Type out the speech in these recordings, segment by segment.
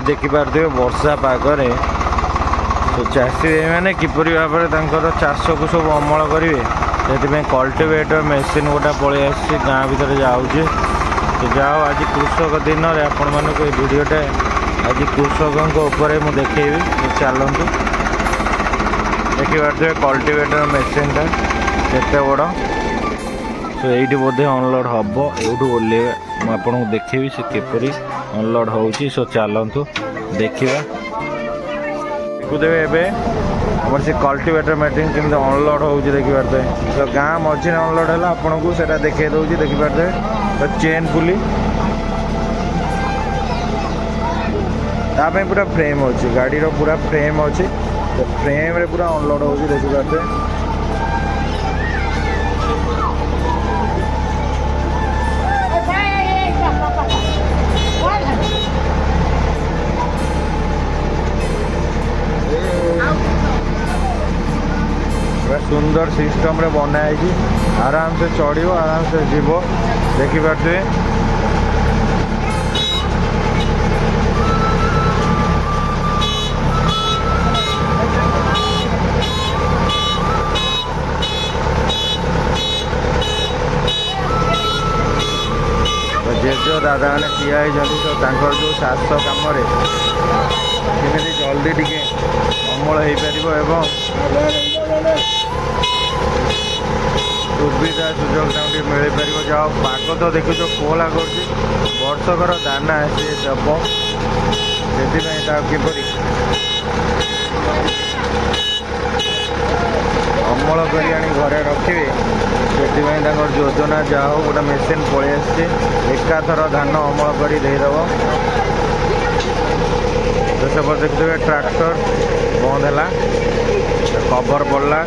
देखिपे वर्षा पागरे तो चाषी मैंने किपरि भाव में चाष को सब अमल करेंगे से कल्टिवेटर मेसीन गोटा पलि आसी गाँ भर जाऊँगी तो जाओ आज कृषक दिन में आपण मानक वीडियोटा आज कृषकों मुझे देखी तो चलतु देखिपे कल्टिवेटर मेसीनटा केते बड़ तो ये बोधे अनलोड हम यूँ ओल्ल मुझे देखी से किपरि अनलोड हो सो चलतु देखा देखुदेवे आम से कल्टिवेटर मेसीन केमती अनलोड हो देखिपे तो गाँ मझे अनलोड है आपन को सेटा देखे दूसरी देखिपे तो चेन पुली ताप पूरा फ्रेम अच्छी गाड़ी पूरा फ्रेम अच्छी तो फ्रेम रे पूरा अनलोड हो देखिपे सुंदर सिस्टम रे बनाई आराम से चढ़ो आराम से जीव देखिपे जेजो दादा मैंने ठिया तो जो चाष कम केमी जल्दी टिके अमल हो पार सुविधा सुजोग मिल पार जाओ पाग तो देखो कोला कर वर्षकर दाना सी दब से किपरि अमल कर घरे रखिए से योजना जहाँ हो गोटे मेसीन पलि एकाथर धान अमल कर तो सब देखते ट्रैक्टर बंद है कवर पड़ला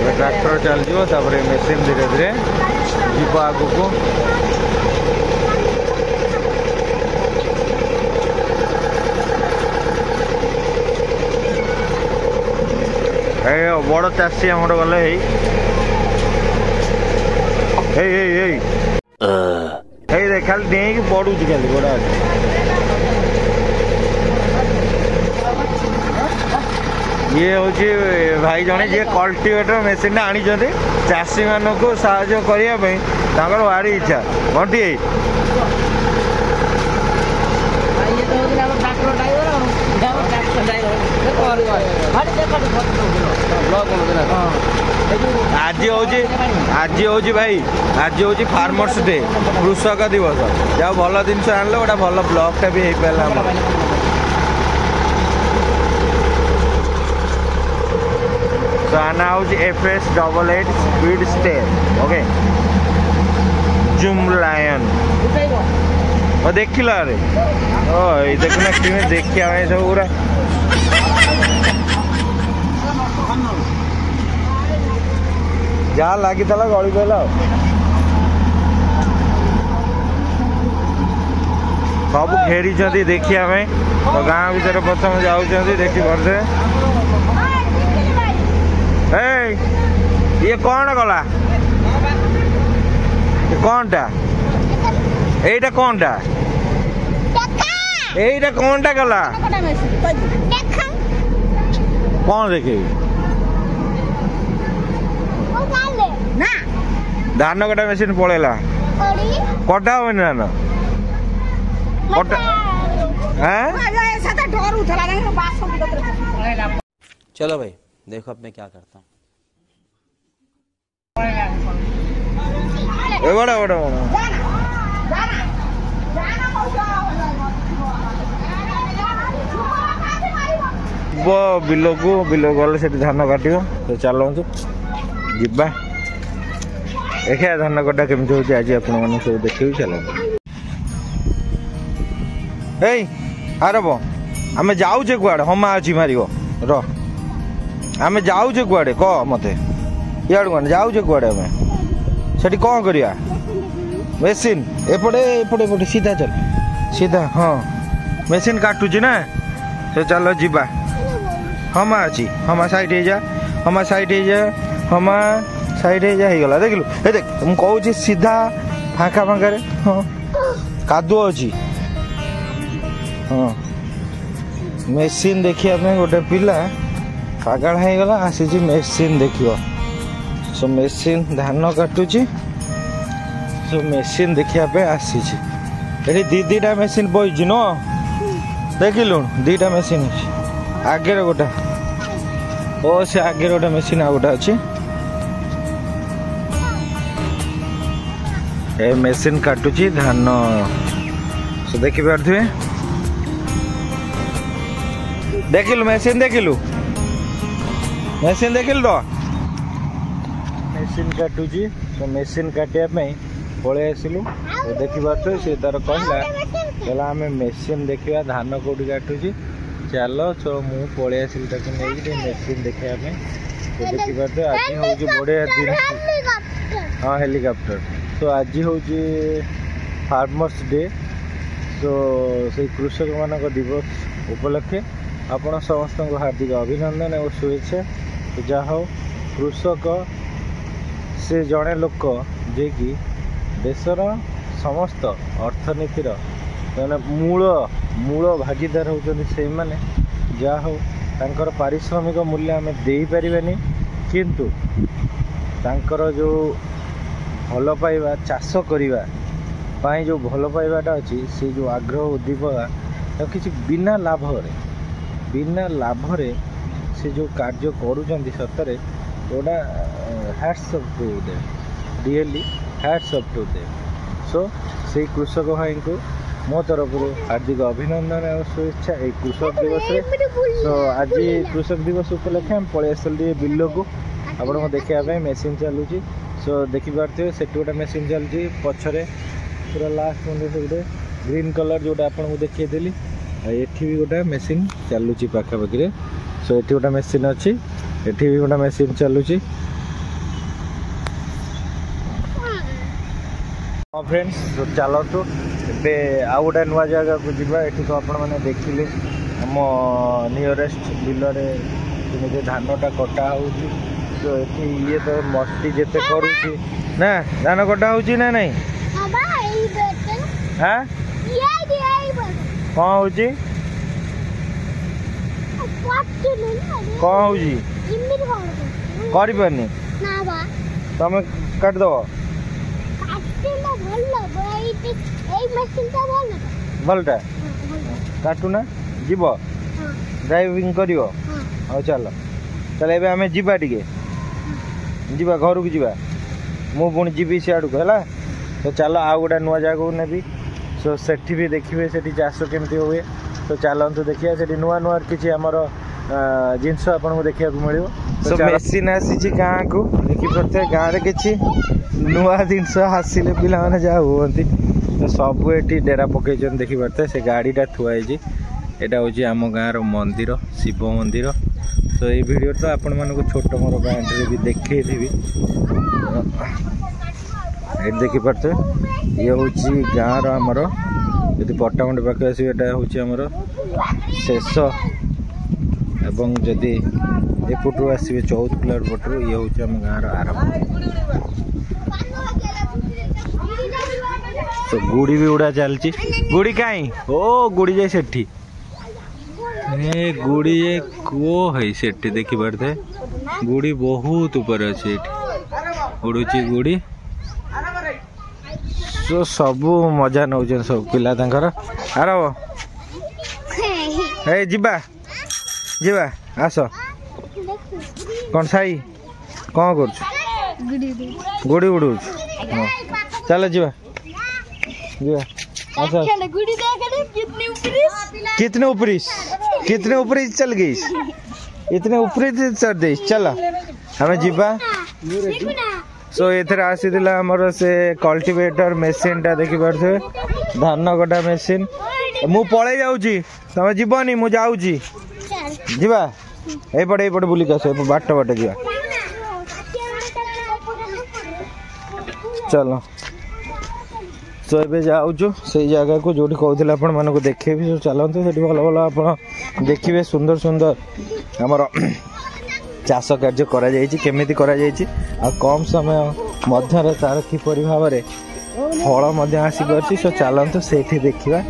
ट्रैक्टर चलता मेसीन धीरे धीरे जीव आगु को बड़ चाषी आम गले खाली डेक पड़ू खाली बड़ा ये हूँ भाई जड़े जी कल्टिवेटर मेसीन आनी चाषी मानक साहाय्य करने भारी इच्छा घंटी आज हूँ भाई आज हूँ फार्मर्स डे कृषक दिवस जहाँ भल जिन आनल गोटे भल ब्लॉगटा भी हो पारा तो आना हूँ FS88 स्पीड स्टेयर ओके जूम लायन देख लो अरे देखना कि देखा सब पूरा जहाँ लगी गली पड़ा सब घेरी देखा तो गाँ भर प्रथम जाऊँ देखी पारे ये कौन गला कौनटा एटा कौनटा एटा कौनटा गला कौन देखे धान कटा मेसीन पड़ेला कटा हो धान चलो भाई देखो अब मैं क्या करता हूँ बड़ा बड़ा बिल को गले से धान काट तो चलतु जा देखा धान कटा केमी हो आज आप सब देखिए चलते आरब आम जाऊे कुआड़े हमा अच्छी मार आम जाऊे कुआड़े कह मत इाड़ू कौन जाऊे कुआड़े आम से कौन करिया मेसीन एपटे एपटे एपटे सीधा चल सीधा हाँ मेसीन काटुची ना तो चलो जीवा हमा अच्छी हमा साइड हो जा हमा साइड हो जा हमा साइड हो जा गला देख लु ए देख मुझे कहूँ सीधा फाँका फाँका हाँ कादुओ अच्छी हाँ मेसीन देखिया पे गोटे पिला पागल हो गला आसी मेसीन देखियो सो मेसीन धान काटुची सो मेसीन देखिया पे आसी एठी दीटा मेसीन बइछि न देखिलु दीटा मेसीन आगे गोटा ओ से आगे गोटा मेसीन आ गोटा अछि ए मेसीन काटुची धान सो देखि पारथुए देखिलु मेसीन देखिलु तो मेसीन काटुची तो मेसीन काटिया पे पळे आसिलु देखि पारथुए से तार कहला आम मेसीन देखा धान कौटी काटुची चल चलो मु पळे आसिलि ताके नहीं मेसीन देखा तो देखि पारथुए आज हूँ बढ़िया दिन हाँ हेलिकॉप्टर तो आज हूँ फार्मर्स डे तो से कृषक मान दिवस उपलक्षे आपण समस्त हार्दिक अभिनंदन और शुभेच्छा तो जहा हो कृषक से जड़े लोक जे कि देशर समस्त अर्थनीतिर मूल मूल भागीदार होती से माने जहा हो तांकर पारिश्रमिक मूल्य आम दे पारिबानी किंतु तांकर जो भल पाइबा चाष करवा पाई जो भल पाइबाटा अच्छी से जो आग्रह उद्दीपना किसी बिना लाभ रे से जो कार्य करुँच सतरे गोटा hats off to them really hats off to them so से कृषक भाई को मो तरफ हार्दिक अभिनंदन और शुभेच्छा एक कृषक दिवस सो आज कृषक दिवस उपलक्षे हम पलि आसली बिल को आपको देखा मेसीन चलुची सो देखिपे से गोटे मेसीन चलुची पछरे पूरा लास्ट मंदिर से गोटे ग्रीन कलर जोटा आपको देखी एठी भी गोटे मेसीन चलुची पाखापाखि सो एठी गोटे मेसीन अच्छी एठी भी गोटे मेसीन चलुची हाँ फ्रेंड्स तो चलतु ए आउ गोटे नुआ जगह को जीवा एठी तो आपण मैंने देखिले आम नियरेस्ट बिलरे केମିତି धानटा कटा होउची तो एठी ये तो मस्ती जेते करूची ना धान कटा होउची ना नहीं हाँ कौन होउची कौन होउची करि पानी तमे काट दो भलटा काटू ना जीव ड्राइविंग करियो हाँ चल चल एबे हमें जीवा टिके जीवा घर को जीवा मु पुणी जीवी सियाड़ू है तो चलो आउ गोटे नुआ जगह को नेबी सो सेठी भी देखिए सेठी चाष केमती हुए तो चलतु देखिए सेठी नुआ नुआ किसी आमर जिनस आपको देखा मिलो तो मेसीन आसी गाँ को देखी पारे गाँव में किसी नुआ जिनस आसिले पिला माने जहाँ हुअंती तो सब ये डेरा पकई देखी पारे से गाड़ीटा थुआई एटा हूँ आम गाँव मंदिर शिव मंदिर तो ये वीडियो तो आपण मानक छोट मोर पैंट भी देखी ये देखी पारे ये हूँ गाँव आमर यदि पट्टामुंडी पाखे आस हूँ शेष एवं जदि एपटू आसवे 14 किलोमीटर पटू ये हूँ आम गाँव आरंभ तो गुड़ी भी उड़ा चलती गुड़ी कहीं ओ गुड़ी जाए सेठी ए गुड़ी ये को है सेठी देखी पारे गुड़ी बहुत ऊपर अच्छे उड़ूची गुड़ी तो सब मजा नौ सब पिला आर ए जीवा जीवा आस कौन साई कौन कर गुड़ी उड़ू चल जीवा जीवा कितने ऊपरी चल गई इतने ऊपरी चढ़ दे चल हमें जीवा सो एथर आसीला हमर से कल्टीवेटर मेसीन टा देखि पारथे धान कटा मेसीन मु पळे जाउची तमे जीवनी मु जाउची जीवा ए पटे बुली कस बाट बाट जीवा चलो सो ए जाऊँ से जगह को जो कहते आपण मानक देखेबी चलते से भल भल आप देखिए सुंदर सुंदर आमर चाष कार्य केमिति आ कम समय मध्य तार किपरि भाव फल आसी पार्टी सो चलतु से देखा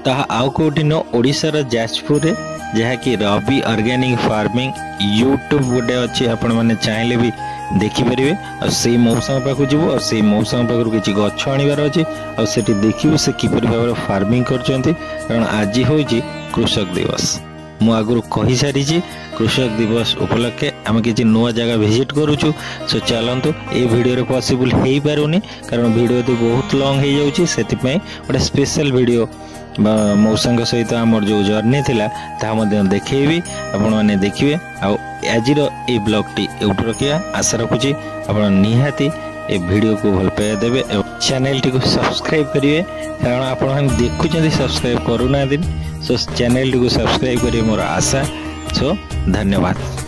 ताहा आउ कोठी न ओडिसा रो जाजपुर रे जहा कि रवि ऑर्गेनिक फार्मिंग यूट्यूब गोटे अच्छे आपण मैंने चाहले भी देखिपारे आ से मौसा पाखु जीव आ से मौसा पाखु किसी गछ आनिबार अच्छे आ सेठी देखिबो से किपरि भाबरे फार्मिंग करचंती कारण आज होची कृषक दिवस मु आगु कहि सारी कृषक दिवस उपलक्षे आम किसी नुआ जगह विजिट करूँ सो चलतु ये वीडियो रे पॉसिबल हो पारुनी कारण वीडियो तो बहुत लॉन्ग हो जाउची सेतिपई गोटे स्पेशल वीडियो मौसा सहित आमर जो जर्नी थिला ता देखेबी आपण माने देखिए आज ये ब्लॉग टी एउठ रखिया आशा रखुची आपण निहाती ए वीडियो को भल पाए देबे चैनल टी को सब्सक्राइब करिवे कारण आपण देखुचंदी सब्सक्राइब करूना दिन सो चैनल टी को सब्सक्राइब करिवे मोर आशा सो धन्यवाद।